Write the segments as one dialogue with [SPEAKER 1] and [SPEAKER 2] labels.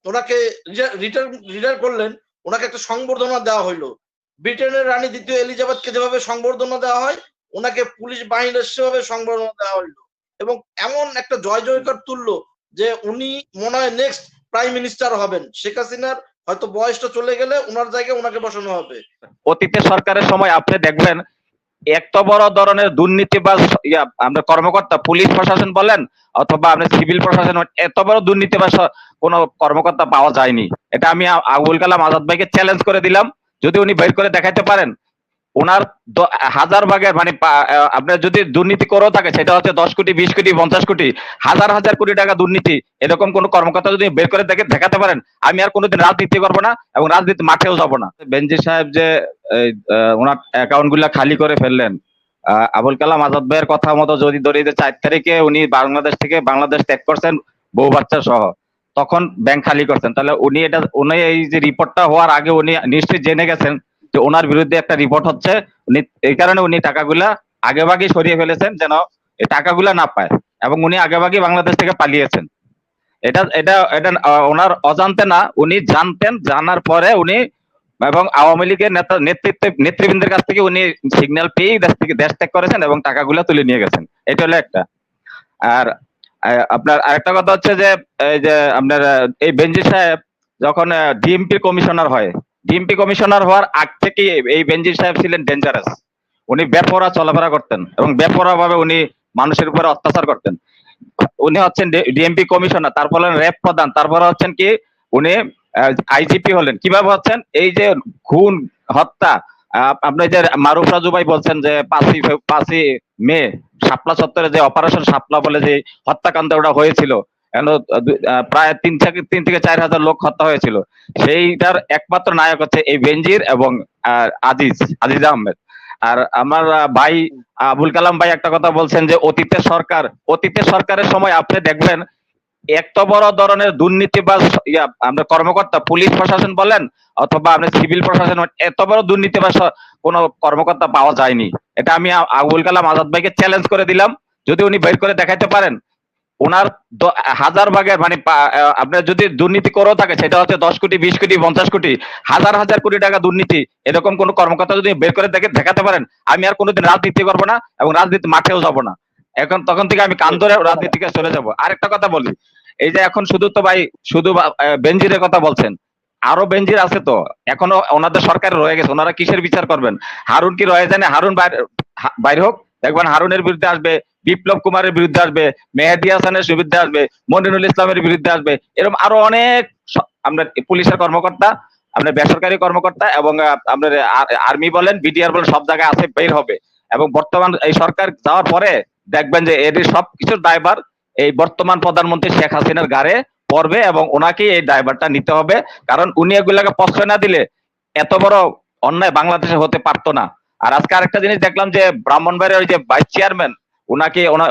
[SPEAKER 1] ওনাকে রিটায়ার করলেন, ওনাকে একটা সংবর্ধনা দেওয়া হইলো। ব্রিটেনের রানী দ্বিতীয় এলিজাবেথকে যেভাবে সংবর্ধনা দেওয়া হয়, ওনাকে পুলিশ বাহিনীর সেভাবে সংবর্ধনা দেওয়া হইলো এবং এমন একটা জয় জয়কার তুললো যে উনি মনে হয় নেক্সট প্রাইম মিনিস্টার হবেন। শেখ হাসিনার হয়তো বয়সটা চলে গেলে ওনার জায়গায় ওনাকে বসানো হবে।
[SPEAKER 2] অতীতে সরকারের সময় আপনি দেখবেন এত বড় ধরনের দুর্নীতিবাজ আমরা কর্মকর্তা, পুলিশ প্রশাসন বলেন অথবা আপনি সিভিল প্রশাসন, এত বড় দুর্নীতিবাজ কোনো কর্মকর্তা পাওয়া যায়নি। এটা আমি আবুল কালাম আজাদ ভাইকে চ্যালেঞ্জ করে দিলাম, যদি উনি বের করে দেখাইতে পারেন ওনার হাজার ভাগের মানে আপনার যদি দুর্নীতি করেও থাকে সেটা হচ্ছে 10 কোটি 20 কোটি 50 কোটি হাজার হাজার কোটি টাকা দুর্নীতি, এরকম কোন কর্মকর্তা যদি বের করে দেখাতে পারেন আমি আর কোনোদিন রাজনীতি করবো না এবং রাজনীতি মাঠেও যাব না। বেনজির সাহেব যে ওনার অ্যাকাউন্ট গুলা খালি করে ফেললেন, আবুল কালাম আজাদ ভাইয়ের কথা মতো যদি ধরি যে 4 তারিখে উনি বাংলাদেশ থেকে বাংলাদেশ ত্যাগ করছেন বউ বাচ্চা সহ, তখন ব্যাংক খালি করছেন, তাহলে উনি এই যে রিপোর্টটা হওয়ার আগে উনি নিশ্চয়ই জেনে গেছেন যে ওনার বিরুদ্ধে একটা রিপোর্ট হচ্ছে, উনি এই কারণে উনি টাকাগুলা আগেভাগেই সরিয়ে ফেলেছেন যেন এই টাকাগুলা না পায় এবং উনি আগেভাগেই বাংলাদেশ থেকে পালিয়েছেন। এটা এটা এটা ওনার অজান্তে না, উনি জানতেন, জানার পরে উনি এবং আওয়ামী লীগের নেতৃবৃন্দের কাছ থেকে উনি সিগন্যাল পেয়ে দেশ ত্যাগ করেছেন এবং টাকাগুলা তুলে নিয়ে গেছেন। এটা হলো একটা। আর আপনার আরেকটা কথা হচ্ছে যে এই যে আপনার এই বেনজির সাহেব যখন ডিএমপি কমিশনার হয়, ডিএমপি কমিশনার হওয়ার আগ থেকেই এই বেনজির সাহেব ছিলেন ডেঞ্জারাস। উনি বেপরোয়া চলাফেরা করতেন এবং বেপরোয়া ভাবে উনি মানুষের উপরে অত্যাচার করতেন। উনি হচ্ছেন ডিএমপি কমিশনার, তারপর র্যাব প্রধান, তারপরে হচ্ছেন কি উনি আইজিপি হলেন। কিভাবে হচ্ছেন? এই যে খুন হত্যা, আপনি যে মারুফ রাজু ভাই বলছেন যে 5ই মে শাপলা চত্বরে যে অপারেশন শাপলা বলে যে হত্যাকাণ্ড ওটা হয়েছিল, প্রায় 3 থেকে 4 হাজার লোক হত্যা হয়েছিল, সেইটার একমাত্র নায়ক হচ্ছে এই বেনজির এবং আজিজ আহমেদ। আর আমার ভাই আবুল কালাম ভাই একটা কথা বলছেন যে অতীতের সরকারের সময় আপনি দেখবেন এত বড় ধরনের দুর্নীতিবাজ আমরা কর্মকর্তা, পুলিশ প্রশাসন বলেন অথবা আপনি সিভিল প্রশাসন, এত বড় দুর্নীতিবাজ কোনো কর্মকর্তা পাওয়া যায়নি। এটা আমি আবুল কালাম আজাদ ভাইকে চ্যালেঞ্জ করে দিলাম, যদি উনি বের করে দেখাইতে পারেন ওনার হাজার ভাগের মানে আপনার যদি দুর্নীতি করেও থাকে সেটা হচ্ছে 10 কোটি 20 কোটি 50 কোটি হাজার হাজার কোটি টাকা দুর্নীতি, এরকম কোন কর্মকর্তা যদি বের করে দেখাতে পারেন আমি আর কোনোদিন রাজনীতি করবো না এবং রাজনীতি মাঠেও যাব না। তখন থেকে আমি কান ধরে রাজনীতি থেকে চলে যাব। আরেকটা কথা বলি, এই যে এখন শুধু তো ভাই শুধু বেনজিরের কথা বলছেন, আরো বেনজির আছে তো এখনো ওনাদের সরকারে রয়ে গেছে, ওনারা কিসের বিচার করবেন? হারুন কি রয়ে যায় না? হারুন বাইরে হোক, দেখবেন হারুনের বিরুদ্ধে আসবে, বিপ্লব কুমারের বিরুদ্ধে আসবে, মেহেদী হাসানের বিরুদ্ধে আসবে, মনিরুল ইসলামের বিরুদ্ধে আসবে, এরকম আরো অনেক আমরা পুলিশের কর্মকর্তা, আপনার বেসরকারি কর্মকর্তা এবং আপনার আর্মি বলেন বিডিআর বলেন সব জায়গায় আছে, বের হবে। এবং বর্তমান এই সরকার যাওয়ার পরে দেখবেন যে এর সবকিছুর দায়ভার এই বর্তমান প্রধানমন্ত্রী শেখ হাসিনার ঘাড়ে পড়বে এবং ওনাকেই এই দায়ভারটা নিতে হবে, কারণ উনি এগুলাকে প্রশ্রয় না দিলে এত বড় অন্যায় বাংলাদেশে হতে পারতো না। আর আজকে আরেকটা জিনিস দেখলাম যে ব্রাহ্মণবাড়িয়ার ওই যে ভাইস চেয়ারম্যান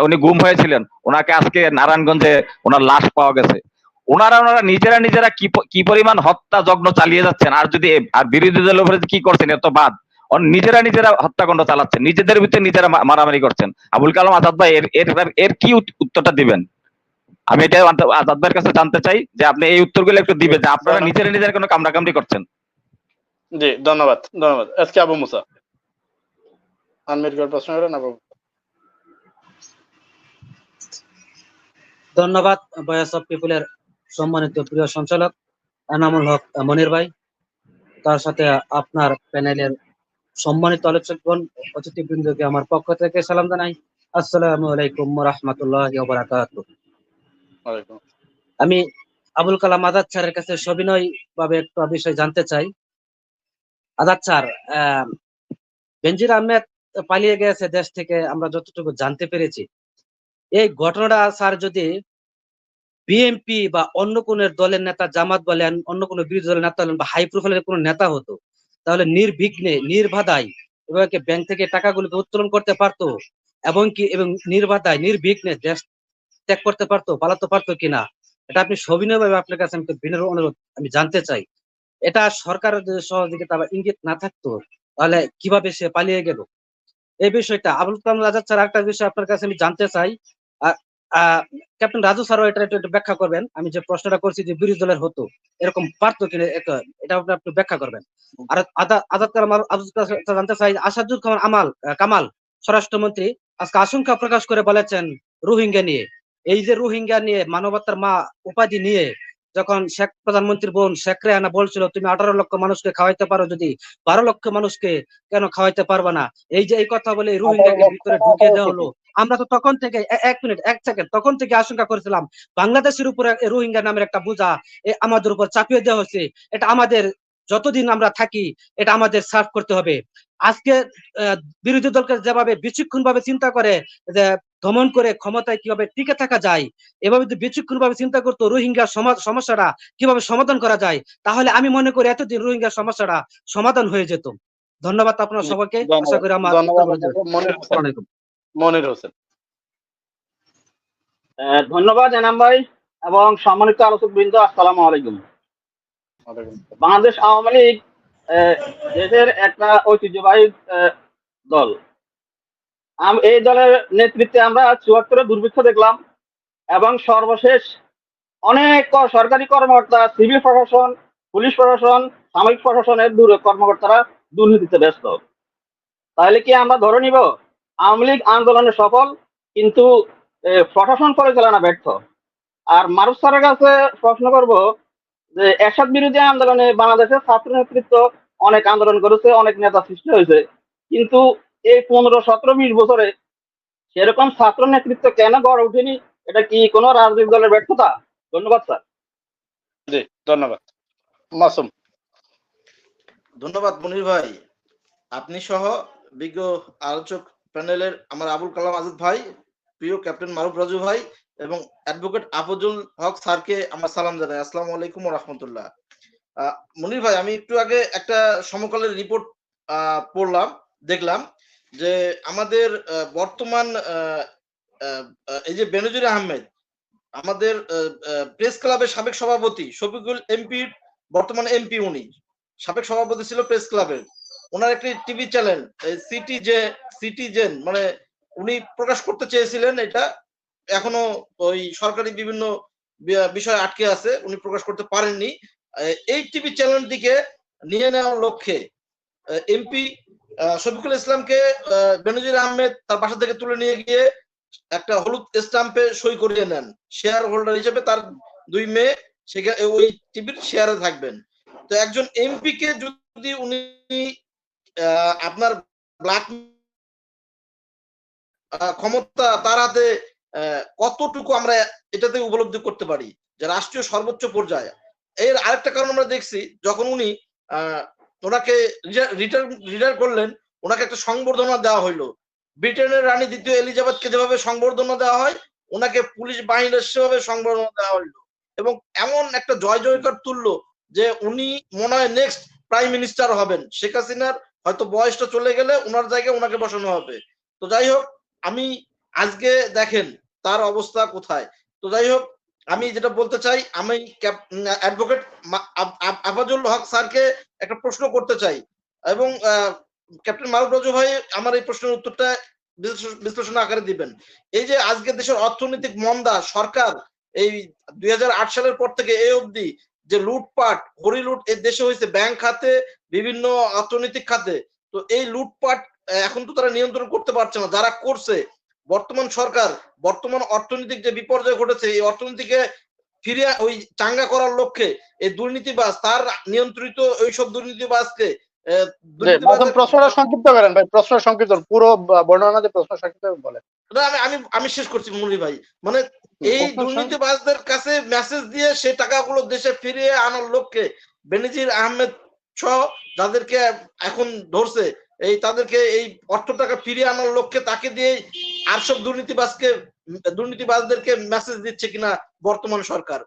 [SPEAKER 2] উনি গুম হয়েছিলেন, ওনাকে আজকে নারায়ণগঞ্জে ওনার লাশ পাওয়া গেছে। ওনারা নিজেরা কি পরিমাণ হত্যা যজ্ঞ চালিয়ে যাচ্ছেন, আর যদি আর বিরোধী দলের উপরে কি করছেন এত বাদ, নিজেরা হত্যাকাণ্ড চালাচ্ছেন, নিজেদের ভিতরে নিজেরা মারামারি করছেন। আবুল কালাম আজাদ ভাই এর কি উত্তরটা দিবেন? আমি এটা আজাদ ভাইয়ের কাছে জানতে চাই যে আপনি এই উত্তরগুলো একটু দিবেন যে আপনারা নিজেরা কোনো কামড়াকামড়ি করছেন।
[SPEAKER 3] জি ধন্যবাদ। আজকে আবু মুসা আনমিউট প্রশ্ন করেন। আবু
[SPEAKER 4] ধন্যবাদ ভয়েস অফ পিপলের সম্মানিত প্রিয় সঞ্চালক এনামুল হক মনির ভাই, তার সাথে আপনার প্যানেলের সম্মানিত আলোচকগণ, অতিথিবৃন্দকে আমার পক্ষ থেকে সালাম জানাই। আসসালামু আলাইকুম ওয়া রাহমাতুল্লাহি ওয়া বারাকাতুহু। আমি আবুল কালাম আজাদ স্যারের কাছে সবিনয় ভাবে একটা বিষয় জানতে চাই। আজাদ স্যার, বেনজির আহমেদ পালিয়ে গেছে দেশ থেকে, আমরা যতটুকু জানতে পেরেছি। এই ঘটনাটা স্যার যদি বিএনপি বা অন্য কোন দলের নেতা, জামাত বলেন, অন্য কোন বিরোধী দলের নেতা বলেন বা হাই প্রোফাইলের কোন নেতা হতো, তাহলে নির্বিঘ্নে নির্বাধায় এভাবে ব্যাংক থেকে টাকাগুলোকে উত্তোলন করতে পারতো এবং নির্বাধায় নির্বিঘ্নে দেশ ত্যাগ করতে পারতো, পালাতে পারতো কিনা, এটা আপনি সবিনয়ভাবে আপনার কাছে আমি বিনম্র অনুরোধ আমি জানতে চাই। এটা সরকারের সহযোগিতা বা ইঙ্গিত না থাকতো তাহলে কিভাবে সে পালিয়ে গেল? এই বিষয়টা আবুল কালাম আজাদ স্যার একটা বিষয় আপনার কাছে আমি জানতে চাই। ক্যাপ্টেন রাজু স্যারও এটা একটু ব্যাখ্যা করবেন। আমি যে প্রশ্নটা করছি যে বিরোধী দলের হতো এরকম পারতো কিনা, এটা আপনি একটু ব্যাখ্যা করবেন। আর আজাদ কালাম জানতে চাই, আসাদুল কামাল স্বরাষ্ট্রমন্ত্রী আজকে আশঙ্কা প্রকাশ করে বলেছেন রোহিঙ্গা নিয়ে, এই যে রোহিঙ্গা নিয়ে মানবতার মা উপাধি নিয়ে যখন শেখ প্রধানমন্ত্রীর বোন শেখ রেহানা বলছিল তুমি 18 লক্ষ মানুষকে খাওয়াইতে পারো, যদি 12 লক্ষ মানুষকে কেন খাওয়াইতে পারবে না, এই যে এই কথা বলে রোহিঙ্গাকে ভিতরে ঢুকিয়ে দেওয়া হলো। আমরা তো তখন থেকে এক মিনিট এক সেকেন্ড তখন থেকে আশঙ্কা করেছিলাম বাংলাদেশের উপরে রোহিঙ্গা নামের একটা বোঝা আমাদের উপর চাপিয়ে দেওয়া হচ্ছে, এটা আমাদের যতদিন আমরা থাকি এটা আমাদের সার্ভ করতে হবে। আজকে বিরোধী দলকে যেভাবে বিচক্ষণ ভাবে চিন্তা করে যে দমন করে ক্ষমতায় কিভাবে টিকে থাকা যায়, এভাবে যদি বিচক্ষণ ভাবে চিন্তা করতো রোহিঙ্গা সমস্যাটা কিভাবে সমাধান করা যায়, তাহলে আমি মনে করি এতদিন রোহিঙ্গা সমস্যাটা সমাধান হয়ে যেত। ধন্যবাদ আপনার সবাইকে। আশা করি আমার
[SPEAKER 3] ধন্যবাদ মনির হোসেন।
[SPEAKER 5] ধন্যবাদ এনাম ভাই এবং সম্মানিত আলোচক বৃন্দ, আসসালামু আলাইকুম। বাংলাদেশ আওয়ামী লীগ দেশের একটা ঐতিহ্যবাহী দল। এই দলের নেতৃত্বে আমরা 74 দুর্ভিক্ষ দেখলাম এবং সর্বশেষ অনেক সরকারি কর্মকর্তা, সিভিল প্রশাসন, পুলিশ প্রশাসন, সামরিক প্রশাসনের কর্মকর্তারা দুর্নীতিতে ব্যস্ত। তাহলে কি আমরা ধরে নিব আওয়ামী লীগ আন্দোলনে সফল কিন্তু প্রশাসন পরিচালনা ব্যর্থ? আর মারুফ স্যারের কাছে প্রশ্ন করব যে এরশাদ বিরোধী আন্দোলনে বাংলাদেশের ছাত্র নেতৃত্ব অনেক আন্দোলন করেছে, অনেক নেতা সৃষ্টি হয়েছে, কিন্তু এই 15, 17, 20 বছরে সেরকম ছাত্র নেতৃত্ব কেন গড়ে ওঠেনি? এটা কি কোনো রাজনৈতিক দলের ব্যর্থতা? ধন্যবাদ স্যার।
[SPEAKER 3] জি ধন্যবাদ। মাসুম।
[SPEAKER 1] ধন্যবাদ মনির ভাই, আপনি সহ বিজ্ঞ আলোচক প্যানেলের আমার আবুল কালাম আজাদ ভাই, প্রিয় ক্যাপ্টেন মারুফ রাজু ভাই এবং অ্যাডভোকেট আফজুল হক স্যারকে আমার সালাম জানাই। আসসালামু আলাইকুম ওয়া রাহমাতুল্লাহ। মনির ভাই, আমি একটু আগে একটা সমকালের রিপোর্ট পড়লাম, দেখলাম যে আমাদের বর্তমান এই যে বেনজির আহমেদ, আমাদের প্রেস ক্লাবের সাবেক সভাপতি শফিকুল এমপির বর্তমান এমপি, উনি সাবেক সভাপতি ছিল প্রেস ক্লাবের। ওনার একটি টিভি চ্যানেল সিটিজেন মানে উনি প্রকাশ করতে চেয়েছিলেন, এটা এখনো ওই সরকারি বিভিন্ন বিষয় আটকে আছে, উনি প্রকাশ করতে পারেননি। এই টিভি চ্যানেলটিকে নিয়ে নেওয়ার লক্ষ্যে এমপি শফিকুল ইসলামকে বেনজির আহমেদ তার বাসা থেকে তুলে নিয়ে গিয়ে একটা হলুদ স্টাম্পে সই করিয়ে নেন। শেয়ার হোল্ডার হিসেবে তার 2 মেয়ে সেখানে ওই টিভির শেয়ারে থাকবেন। তো একজন এমপি কে যদি উনি আপনার ব্ল্যাক ক্ষমতা তার হাতে কতটুকু আমরা এটাতে উপলব্ধি করতে পারি যে রাষ্ট্রীয় সর্বোচ্চ পর্যায়ে। এর আরেকটা কারণ আমরা দেখছি, যখন উনি ওনাকে রিটায়ার করলেন, ওনাকে একটা সংবর্ধনা দেওয়া হইলো। ব্রিটেনের রানী দ্বিতীয় এলিজাবেথকে যেভাবে সংবর্ধনা দেওয়া হয়, ওনাকে পুলিশ বাহিনীর সেভাবে সংবর্ধনা দেওয়া হইলো এবং এমন একটা জয় জয়কার তুললো যে উনি মনে হয় নেক্সট প্রাইম মিনিস্টার হবেন। শেখ হাসিনার হয়তো বয়সটা চলে গেলে ওনার জায়গায় ওনাকে বসানো হবে। তো যাই হোক, আমি আজকে দেখেন তার অবস্থা কোথায়। তো যাই হোক, আমি যেটা বলতে চাই, আমি অ্যাডভোকেট আফাজুল হক স্যারকে একটা প্রশ্ন করতে চাই এবং ক্যাপ্টেন মারুফ রাজু ভাই আমার এই প্রশ্নের উত্তরটা বিশ্লেষণ আকারে দিবেন। এই যে আজকে দেশের অর্থনৈতিক মন্দা, সরকার এই 2008 সালের পর থেকে এই অবধি যে লুটপাট হরিলুট এই দেশে হয়েছে, ব্যাংক খাতে, বিভিন্ন অর্থনৈতিক খাতে, তো এই লুটপাট এখন তো তারা নিয়ন্ত্রণ করতে পারছে না। যারা করছে বর্তমান সরকার, বর্তমান অর্থনৈতিক যে বিপর্যয় ঘটেছে, এই অর্থনীতিকে ফিরে ওই চাঙ্গা করার লক্ষ্যে এই দুর্নীতিবাজ, তার নিয়ন্ত্রিত ওইসব দুর্নীতিবাজকে
[SPEAKER 3] প্রশ্নটা সংক্ষিপ্ত করেন ভাই, প্রশ্ন সংক্ষিপ্ত, পুরো বর্ণনা দিয়ে প্রশ্ন সংক্ষিপ্ত বলেন।
[SPEAKER 1] আমি শেষ করছি মনির ভাই। মানে এই দুর্নীতিবাজদের কাছে মেসেজ দিয়ে সেই টাকাগুলো দেশে ফিরিয়ে আনার লক্ষ্যে বেনজির আহমেদ সহ যাদেরকে এখন ধরছে, এই তাদেরকে এই অর্থ টাকা ফিরিয়ে আনার লক্ষ্যে তাকে দিয়ে আর সব দুর্নীতিবাজদেরকে মেসেজ দিচ্ছে কিনা বর্তমান সরকার।